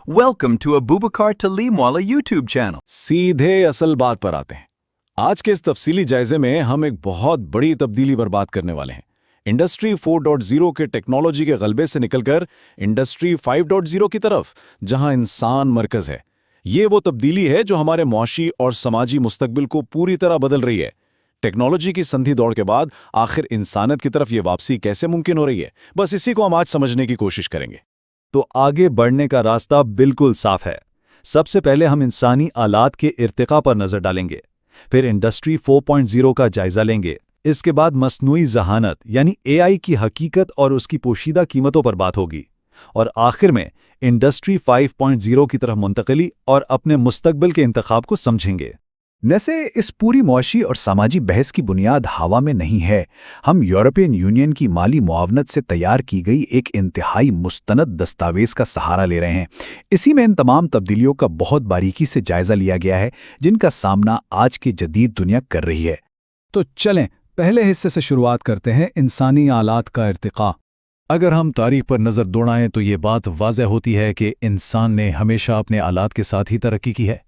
Welcome to Abubakar Talimwala YouTube channel. सीधे असल बात पर आते हैं। आज के इस तफसीली जायजे में हम एक बहुत बड़ी तब्दीली पर बात करने वाले हैं। इंडस्ट्री 4.0 के टेक्नोलॉजी के गलबे से निकलकर इंडस्ट्री 5.0 की तरफ, जहां इंसान मरकज है। ये वो तब्दीली है जो हमारे मुआशी और समाजी मुस्तकबिल को पूरी तरह बदल रही है। टेक्नोलॉजी की संधि दौड़ के बाद आखिर इंसानियत की तरफ ये वापसी कैसे मुमकिन हो रही है, बस इसी को हम आज समझने की कोशिश करेंगे। तो आगे बढ़ने का रास्ता बिल्कुल साफ है। सबसे पहले हम इंसानी आलात के इर्तिका पर नजर डालेंगे, फिर इंडस्ट्री 4.0 का जायजा लेंगे, इसके बाद मसनूई ज़हानत यानी एआई की हकीकत और उसकी पोशीदा कीमतों पर बात होगी, और आखिर में इंडस्ट्री 5.0 की तरफ मुंतकली और अपने मुस्तकबिल के इंतखाब को समझेंगे। वैसे इस पूरी मुआशी और सामाजी बहस की बुनियाद हवा में नहीं है। हम यूरोपियन यूनियन की माली मुआवनत से तैयार की गई एक इंतहाई मुस्तनद दस्तावेज़ का सहारा ले रहे हैं। इसी में इन तमाम तब्दीलियों का बहुत बारीकी से जायजा लिया गया है जिनका सामना आज की जदीद दुनिया कर रही है। तो चलें पहले हिस्से से शुरुआत करते हैं, इंसानी आलात का इर्तिका। अगर हम तारीख पर नज़र दौड़ाएं तो ये बात वाज़ेह होती है कि इंसान ने हमेशा अपने आलात के साथ ही तरक्की की है।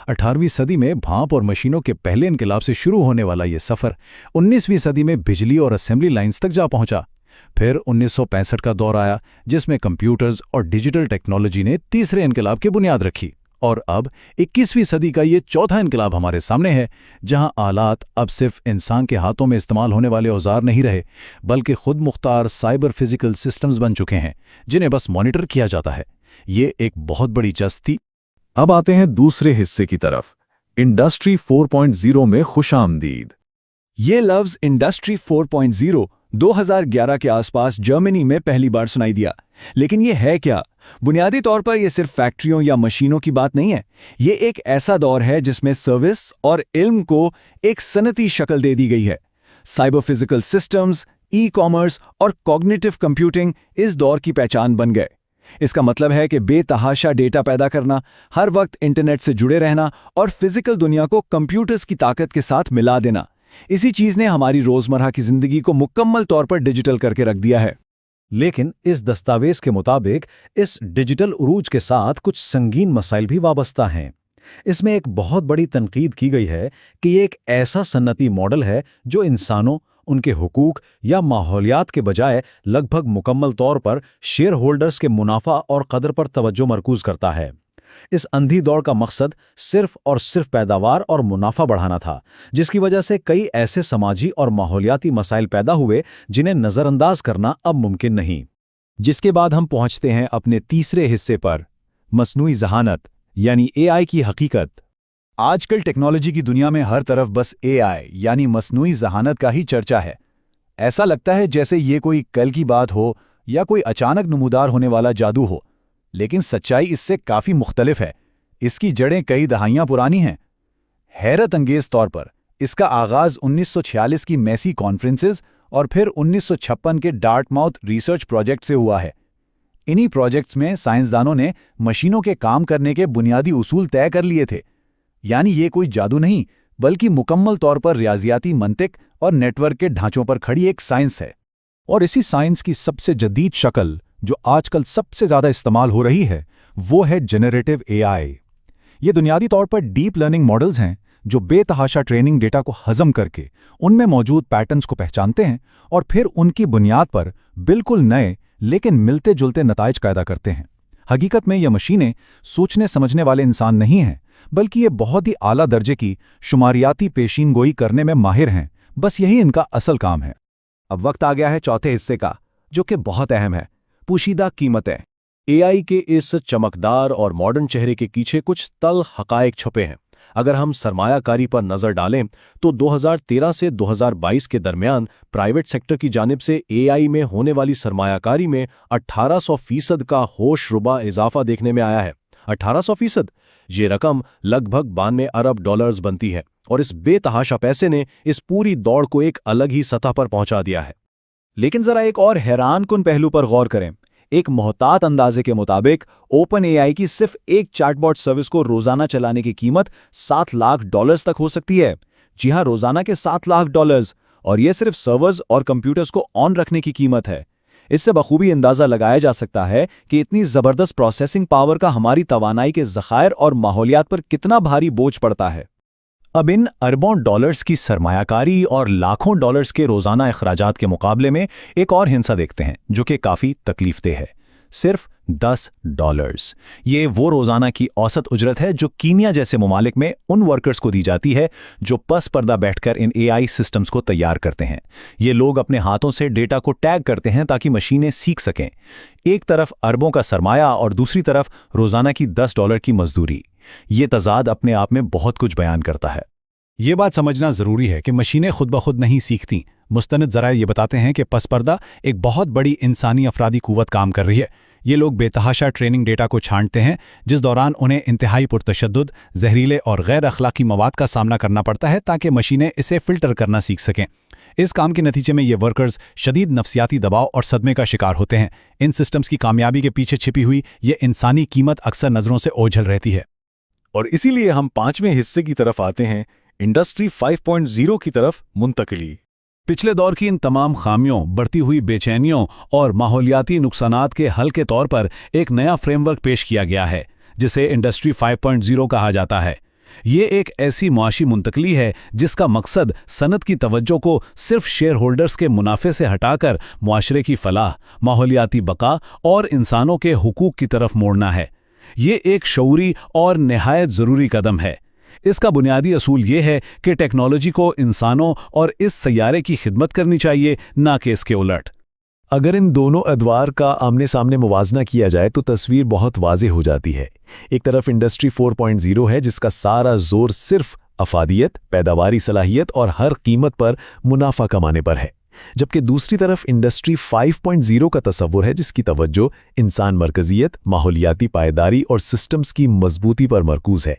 18वीं सदी में भांप और मशीनों के पहले इनकलाब से शुरू होने वाला ये सफ़र 19वीं सदी में बिजली और असेंबली लाइंस तक जा पहुंचा। फिर 1965 का दौर आया जिसमें कंप्यूटर्स और डिजिटल टेक्नोलॉजी ने तीसरे इनकलाब की बुनियाद रखी, और अब 21वीं सदी का ये चौथा इनकलाब हमारे सामने है, जहां आलात अब सिर्फ इंसान के हाथों में इस्तेमाल होने वाले औजार नहीं रहे, बल्कि खुद मुख्तार साइबर फिजिकल सिस्टम्स बन चुके हैं जिन्हें बस मॉनिटर किया जाता है। ये एक बहुत बड़ी जस्त थी। अब आते हैं दूसरे हिस्से की तरफ, इंडस्ट्री 4.0 में खुशामदीद। ये लफ्ज़ इंडस्ट्री 4.0 2011 के आसपास जर्मनी में पहली बार सुनाई दिया। लेकिन ये है क्या? बुनियादी तौर पर यह सिर्फ फैक्ट्रियों या मशीनों की बात नहीं है। ये एक ऐसा दौर है जिसमें सर्विस और इल्म को एक सनती शक्ल दे दी गई है। Cyber physical systems, e commerce और कॉग्निटिव कंप्यूटिंग इस दौर की पहचान बन गए। इसका मतलब है कि बेतहाशा डेटा पैदा करना, हर वक्त इंटरनेट से जुड़े रहना और फिजिकल दुनिया को कंप्यूटर्स की ताकत के साथ मिला देना, इसी चीज़ ने हमारी रोज़मर्रा की ज़िंदगी को मुकम्मल तौर पर डिजिटल करके रख दिया है। लेकिन इस दस्तावेज़ के मुताबिक इस डिजिटल उरूज के साथ कुछ संगीन मसाइल भी वाबस्ता हैं। इसमें एक बहुत बड़ी तनकीद की गई है कि ये एक ऐसा सन्नती मॉडल है जो इंसानों, उनके हुकूक या माहौलियात के बजाय लगभग मुकम्मल तौर पर शेयर होल्डर्स के मुनाफा और कदर पर तवज्जो मरकूज करता है। इस अंधी दौड़ का मकसद सिर्फ और सिर्फ पैदावार और मुनाफा बढ़ाना था, जिसकी वजह से कई ऐसे समाजी और माहौलियाती मसाइल पैदा हुए जिन्हें नज़रअंदाज करना अब मुमकिन नहीं। जिसके बाद हम पहुंचते हैं अपने तीसरे हिस्से पर, मसनूई ज़हानत यानी एआई की हकीकत। आजकल टेक्नोलॉजी की दुनिया में हर तरफ बस एआई यानी मसनूई ज़हानत का ही चर्चा है। ऐसा लगता है जैसे ये कोई कल की बात हो या कोई अचानक नमूदार होने वाला जादू हो, लेकिन सच्चाई इससे काफ़ी मुख्तलिफ है। इसकी जड़ें कई दहाइयाँ पुरानी हैं। हैरत अंगेज़ तौर पर इसका आगाज़ 1946 की मैसी कॉन्फ्रेंसेस और फिर 1956 के डार्टमाउथ रिसर्च प्रोजेक्ट से हुआ है। इन्हीं प्रोजेक्ट्स में साइंसदानों ने मशीनों के काम करने के बुनियादी उसूल तय कर लिए थे। यानी ये कोई जादू नहीं, बल्कि मुकम्मल तौर पर रियाजियाती मंतिक और नेटवर्क के ढांचों पर खड़ी एक साइंस है। और इसी साइंस की सबसे जदीद शक्ल जो आजकल सबसे ज़्यादा इस्तेमाल हो रही है वो है जेनरेटिव एआई। ये बुनियादी तौर पर डीप लर्निंग मॉडल्स हैं जो बेतहाशा ट्रेनिंग डेटा को हजम करके उनमें मौजूद पैटर्न्स को पहचानते हैं और फिर उनकी बुनियाद पर बिल्कुल नए लेकिन मिलते जुलते नताइज पैदा करते हैं। हकीकत में ये मशीनें सोचने समझने वाले इंसान नहीं हैं, बल्कि ये बहुत ही आला दर्जे की शुमारियाती पेशीनगोई करने में माहिर हैं। बस यही इनका असल काम है। अब वक्त आ गया है चौथे हिस्से का, जो कि बहुत अहम है, पोशीदा कीमतें। एआई के इस चमकदार और मॉडर्न चेहरे के पीछे कुछ तल हकायक छुपे हैं। अगर हम सरमायाकारी पर नज़र डालें तो 2013 से 2022 के दरमियान प्राइवेट सेक्टर की जानिब से एआई में होने वाली सरमायाकारी में 1800% का होशरुबा इजाफा देखने में आया है। 1800%! ये रकम लगभग 92 अरब डॉलर्स बनती है, और इस बेतहाशा पैसे ने इस पूरी दौड़ को एक अलग ही सतह पर पहुंचा दिया है। लेकिन ज़रा एक और हैरानकुन पहलू पर गौर करें। एक मोहतात अंदाजे के मुताबिक ओपन एआई की सिर्फ एक चैटबॉट सर्विस को रोजाना चलाने की कीमत $7 लाख तक हो सकती है। जी हां, रोजाना के $7 लाख, और यह सिर्फ सर्वर्स और कंप्यूटर्स को ऑन रखने की कीमत है। اس سے بخوبی اندازہ لگایا جا سکتا ہے کہ اتنی زبردست پروسیسنگ پاور کا ہماری توانائی کے ذخائر اور ماحولیات پر کتنا بھاری بوجھ پڑتا ہے۔ اب ان اربوں ڈالرز کی سرمایہ کاری اور لاکھوں ڈالرز کے روزانہ اخراجات کے مقابلے میں ایک اور ہندسہ دیکھتے ہیں جو کہ کافی تکلیف دہ ہے۔ صرف $10۔ یہ وہ روزانہ کی اوسط اجرت ہے جو کینیا جیسے ممالک میں ان ورکرز کو دی جاتی ہے جو پس پردہ بیٹھ کر ان AI سسٹمز کو تیار کرتے ہیں۔ یہ لوگ اپنے ہاتھوں سے ڈیٹا کو ٹیگ کرتے ہیں تاکہ مشینیں سیکھ سکیں۔ ایک طرف اربوں کا سرمایہ اور دوسری طرف روزانہ کی $10 کی مزدوری۔ یہ تضاد اپنے آپ میں بہت کچھ بیان کرتا ہے۔ یہ بات سمجھنا ضروری ہے کہ مشینیں خود بخود نہیں سیکھتیں۔ مستند ذرائع یہ بتاتے ہیں کہ پس پردہ ایک بہت بڑی انسانی افرادی قوت کام کر رہی ہے۔ یہ لوگ بے تحاشا ٹریننگ ڈیٹا کو چھانٹتے ہیں جس دوران انہیں انتہائی پرتشدد، زہریلے اور غیر اخلاقی مواد کا سامنا کرنا پڑتا ہے تاکہ مشینیں اسے فلٹر کرنا سیکھ سکیں۔ اس کام کے نتیجے میں یہ ورکرز شدید نفسیاتی دباؤ اور صدمے کا شکار ہوتے ہیں۔ ان سسٹمز کی کامیابی کے پیچھے چھپی ہوئی یہ انسانی قیمت اکثر نظروں سے اوجھل رہتی ہے۔ اور اسی لیے ہم 5ویں حصے کی طرف آتے ہیں، انڈسٹری 5.0 کی طرف منتقلی۔ پچھلے دور کی ان تمام خامیوں، بڑھتی ہوئی بے چینیوں اور ماحولیاتی نقصانات کے حل کے طور پر ایک نیا فریم ورک پیش کیا گیا ہے جسے انڈسٹری 5.0 کہا جاتا ہے۔ یہ ایک ایسی معاشی منتقلی ہے جس کا مقصد صنعت کی توجہ کو صرف شیئر ہولڈرز کے منافع سے ہٹا کر معاشرے کی فلاح، ماحولیاتی بقا اور انسانوں کے حقوق کی طرف موڑنا ہے۔ یہ ایک شعوری اور نہایت ضروری قدم ہے۔ اس کا بنیادی اصول یہ ہے کہ ٹیکنالوجی کو انسانوں اور اس سیارے کی خدمت کرنی چاہیے، نہ کہ اس کے الٹ۔ اگر ان دونوں ادوار کا آمنے سامنے موازنہ کیا جائے تو تصویر بہت واضح ہو جاتی ہے۔ ایک طرف انڈسٹری 4.0 ہے جس کا سارا زور صرف افادیت، پیداواری صلاحیت اور ہر قیمت پر منافع کمانے پر ہے، جبکہ دوسری طرف انڈسٹری 5.0 کا تصور ہے جس کی توجہ انسان مرکزیت، ماحولیاتی پائیداری اور سسٹمز کی مضبوطی پر مرکوز ہے۔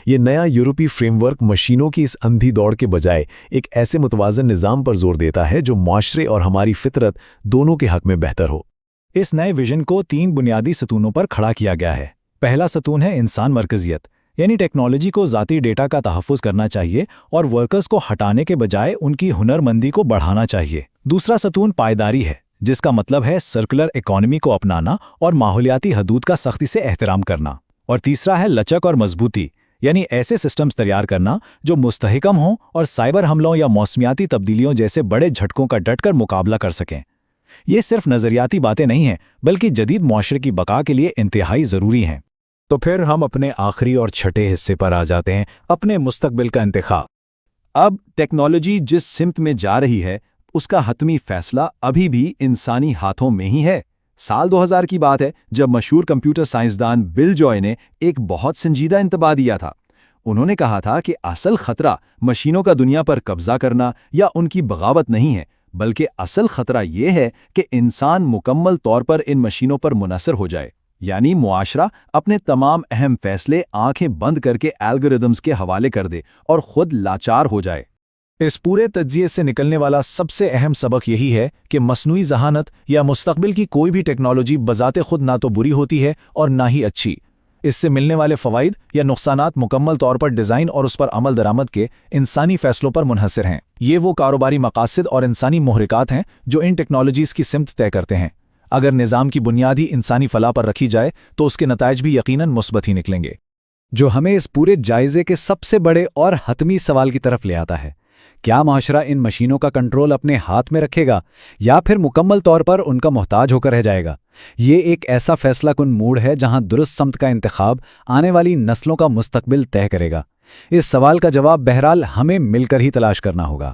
یہ نیا یورپی فریم ورک مشینوں کی اس اندھی دوڑ کے بجائے ایک ایسے متوازن نظام پر زور دیتا ہے جو معاشرے اور ہماری فطرت دونوں کے حق میں بہتر ہو۔ اس نئے ویژن کو 3 بنیادی ستونوں پر کھڑا کیا گیا ہے۔ پہلا ستون ہے انسان مرکزیت، یعنی ٹیکنالوجی کو ذاتی ڈیٹا کا تحفظ کرنا چاہیے اور ورکرز کو ہٹانے کے بجائے ان کی ہنرمندی کو بڑھانا چاہیے۔ دوسرا ستون پائیداری ہے، جس کا مطلب ہے سرکولر اکانومی کو اپنانا اور ماحولیاتی حدود کا سختی سے احترام کرنا۔ اور تیسرا ہے لچک اور مضبوطی، یعنی ایسے سسٹمز تیار کرنا جو مستحکم ہوں اور سائبر حملوں یا موسمیاتی تبدیلیوں جیسے بڑے جھٹکوں کا ڈٹ کر مقابلہ کر سکیں۔ یہ صرف نظریاتی باتیں نہیں ہیں بلکہ جدید معاشرے کی بقا کے لیے انتہائی ضروری ہیں۔ تو پھر ہم اپنے آخری اور چھٹے حصے پر آ جاتے ہیں، اپنے مستقبل کا انتخاب۔ اب ٹیکنالوجی جس سمت میں جا رہی ہے اس کا حتمی فیصلہ ابھی بھی انسانی ہاتھوں میں ہی ہے۔ سال 2000 کی بات ہے جب مشہور کمپیوٹر سائنسدان بل جوائے نے ایک بہت سنجیدہ انتباہ دیا تھا۔ انہوں نے کہا تھا کہ اصل خطرہ مشینوں کا دنیا پر قبضہ کرنا یا ان کی بغاوت نہیں ہے، بلکہ اصل خطرہ یہ ہے کہ انسان مکمل طور پر ان مشینوں پر منحصر ہو جائے، یعنی معاشرہ اپنے تمام اہم فیصلے آنکھیں بند کر کے الگورتھمز کے حوالے کر دے اور خود لاچار ہو جائے۔ اس پورے تجزیے سے نکلنے والا سب سے اہم سبق یہی ہے کہ مصنوعی ذہانت یا مستقبل کی کوئی بھی ٹیکنالوجی بذات خود نہ تو بری ہوتی ہے اور نہ ہی اچھی۔ اس سے ملنے والے فوائد یا نقصانات مکمل طور پر ڈیزائن اور اس پر عمل درآمد کے انسانی فیصلوں پر منحصر ہیں۔ یہ وہ کاروباری مقاصد اور انسانی محرکات ہیں جو ان ٹیکنالوجیز کی سمت طے کرتے ہیں۔ اگر نظام کی بنیاد ہی انسانی فلاح پر رکھی جائے تو اس کے نتائج بھی یقیناً مثبت ہی نکلیں گے، جو ہمیں اس پورے جائزے کے سب سے بڑے اور حتمی سوال کی طرف لے آتا ہے۔ کیا معاشرہ ان مشینوں کا کنٹرول اپنے ہاتھ میں رکھے گا یا پھر مکمل طور پر ان کا محتاج ہو کر رہ جائے گا؟ یہ ایک ایسا فیصلہ کن موڑ ہے جہاں درست سمت کا انتخاب آنے والی نسلوں کا مستقبل طے کرے گا۔ اس سوال کا جواب بہرحال ہمیں مل کر ہی تلاش کرنا ہوگا۔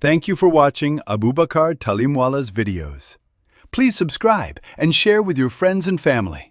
Thank you for watching Abubakar Talimwala's videos. Please subscribe and share with your friends and family.